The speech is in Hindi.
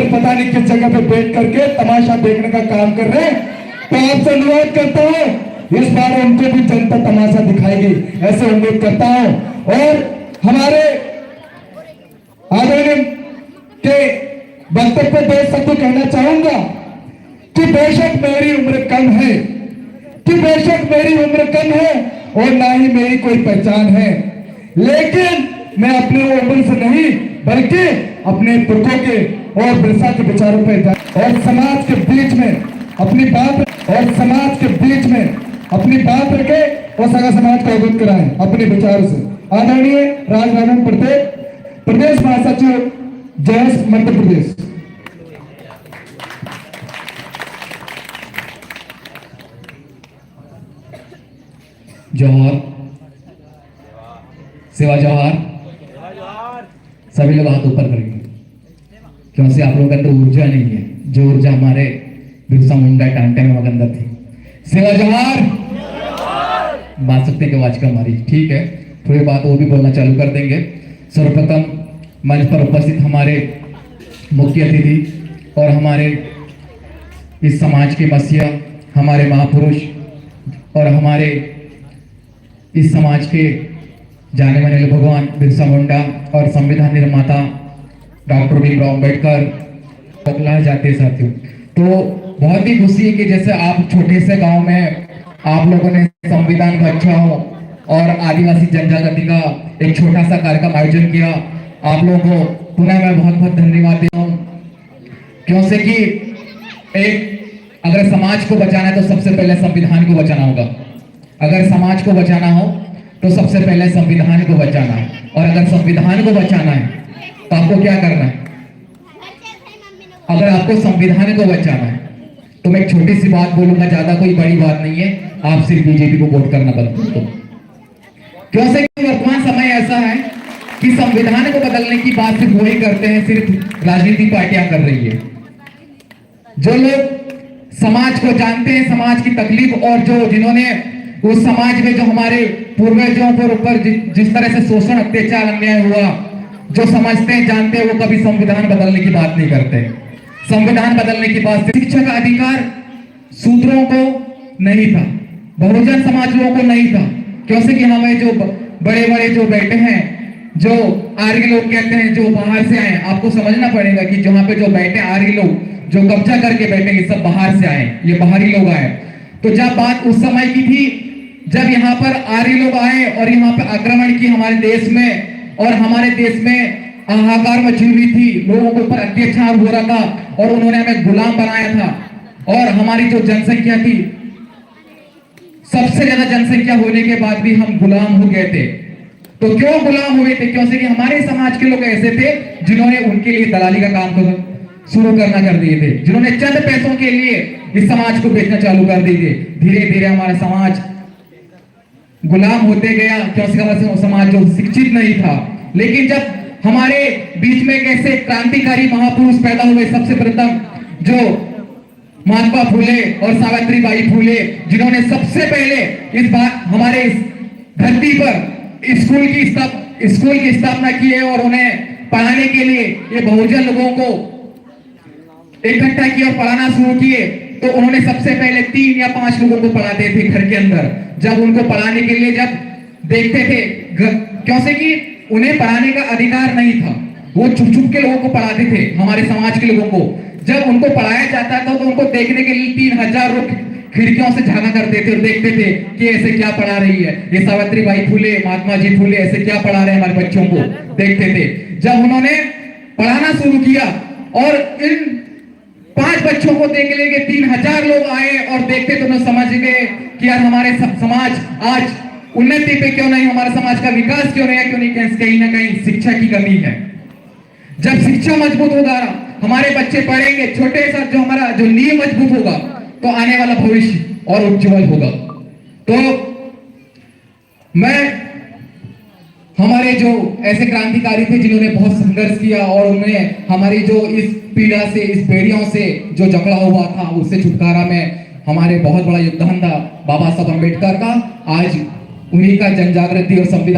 पता नहीं किस जगह पे बैठ करके तमाशा देखने का काम कर रहे हैं। तो आपसे अनुरोध करता हूं इस बार उनको भी जनता तमाशा दिखाएगी, ऐसे उम्मीद करता हूं। और हमारे आदरणीय के वक्तव्य पे देख सकते कहना चाहूंगा कि बेशक मेरी उम्र कम है, और ना ही मेरी कोई पहचान है, लेकिन मैं अपनी उम्र से नहीं बल्कि अपने पुरखों के और बिरसा के विचारों पर और समाज के बीच में अपनी बात रखे और सगा समाज को अवगत कराएं अपने विचारों से। आदरणीय राजनारायण प्रदेश महासचिव जयस मध्य प्रदेश। जोहर, सेवा जोहर। सभी लोग हाथ ऊपर करेंगे क्योंकि आप लोगों के अंदर ऊर्जा नहीं है, जो ऊर्जा हमारे बिरसा मुंडा टांटे में अंदर थी। सेवा जोहर बात सकते हैं कि आवाज कम आ रही, ठीक है, थोड़ी बात वो भी बोलना चालू कर देंगे। सर्वप्रथम मंच पर उपस्थित हमारे मुख्य अतिथि और हमारे इस समाज के मसीहा, हमारे महापुरुष और हमारे इस समाज के जाने माने भगवान बिरसा मुंडा और संविधान निर्माता डॉक्टर भीमराव अम्बेडकर पकड़ा जाते साथियों। तो बहुत ही खुशी है कि जैसे आप छोटे से गांव में आप लोगों ने संविधान बचाओ और आदिवासी जनजागृति का एक छोटा सा कार्यक्रम आयोजन किया। आप लोगों को पुनः मैं बहुत बहुत धन्यवाद देता हूँ, क्योंकि कि एक अगर समाज को बचाना है तो सबसे पहले संविधान को बचाना होगा। अगर समाज को बचाना हो तो सबसे पहले संविधान को बचाना है, और अगर संविधान को बचाना है तो आपको क्या करना है? अगर आपको संविधान को बचाना है तो मैं एक छोटी सी बात बोलूंगा, ज्यादा कोई बड़ी बात नहीं है, आप सिर्फ बीजेपी को वोट करना बंद कर दो। क्योंकि वर्तमान समय ऐसा है कि संविधान को बदलने की बात सिर्फ वही करते हैं, सिर्फ राजनीतिक पार्टियां कर रही है। जो लोग समाज को जानते हैं, समाज की तकलीफ, और जो जिन्होंने उस समाज में जो हमारे पूर्वजों पर ऊपर जिस तरह से शोषण, अत्याचार, अन्याय हुआ, जो समझते हैं, जानते हैं, वो कभी संविधान बदलने की बात नहीं करते। संविधान बदलने की बात शिक्षा का अधिकार सूत्रों को नहीं था, बहुजन समाज लोगों को नहीं था, क्योंकि हमें जो बड़े बड़े जो बैठे हैं, जो आर्य लोग कहते हैं, जो बाहर से आए, आपको समझना पड़ेगा कि जहां पे जो बैठे आर्य लोग जो कब्जा करके बैठे, ये सब बाहर से आए, ये बाहरी लोग आए। तो जब बात उस समय की थी जब यहाँ पर आर्य लोग आए और यहाँ पे आक्रमण की हमारे देश में, और हमारे देश में हाहाकार मची हुई थी, लोगों के ऊपर अत्याचार हो रहा था और उन्होंने हमें गुलाम बनाया था। और हमारी जो जनसंख्या थी, सबसे ज्यादा जनसंख्या होने के बाद भी हम गुलाम हो गए थे। तो क्यों गुलाम हुए थे? क्योंकि हमारे समाज के लोग ऐसे थे जिन्होंने उनके लिए दलाली का काम शुरू करना कर दिए थे, जिन्होंने चंद पैसों के लिए इस समाज को बेचना चालू कर दिए थे। धीरे धीरे हमारा समाज गुलाम होते गया, क्योंकि हमारा समाज जो शिक्षित नहीं था। लेकिन जब हमारे बीच में कैसे क्रांतिकारी महापुरुष पैदा हुए, सबसे प्रथम जो महात्मा फूले और सावित्री बाई फूले, जिन्होंने सबसे पहले इस बात हमारे इस धरती पर स्कूल की स्थापना की है, और उन्हें पढ़ाने के लिए ये बहुजन लोगों को इकट्ठा किया और पढ़ाना शुरू किए। तो उन्होंने सबसे पहले 3 या 5 लोगों को पढ़ाते थे घर के अंदर। जब उनको पढ़ाने के लिए जब देखते थे, क्योंकि उन्हें पढ़ाने का अधिकार नहीं था, वो छुप छुप के लोगों को पढ़ाते थे, हमारे समाज के लोगों को। जब उनको पढ़ाया जाता था तो उनको देखने के लिए 3000 लोग खिड़कियों से झांका करते थे और देखते थे कि ऐसे क्या पढ़ा रही है ये सावित्री बाई फूले, महात्मा जी फूले, ऐसे क्या पढ़ा रहे हैं हमारे बच्चों को, देखते थे। जब उन्होंने पढ़ाना शुरू किया और इन 5 बच्चों को देखने के 3000 लोग आए और देखते तो उन्हें समझ गए कि यार हमारे समाज आज उन्नति पे क्यों नहीं, हमारे समाज का विकास क्यों नहीं है, क्यों नहीं, कहीं ना कहीं शिक्षा की कमी है। जब शिक्षा मजबूत होगा, हमारे बच्चे पढ़ेंगे, छोटे सा जो हमारा जो नींव मजबूत होगा, तो आने वाला भविष्य और उज्जवल होगा। तो मैं हमारे जो ऐसे क्रांतिकारी थे जिन्होंने बहुत संघर्ष किया और उन्हें हमारी जो इस पीड़ा से, इस बेड़ियों से जो जकड़ा हुआ था, उससे छुटकारा में हमारे बहुत बड़ा योगदान था बाबा साहब अम्बेडकर का। आज उन्हीं का जन जागृति और संविधान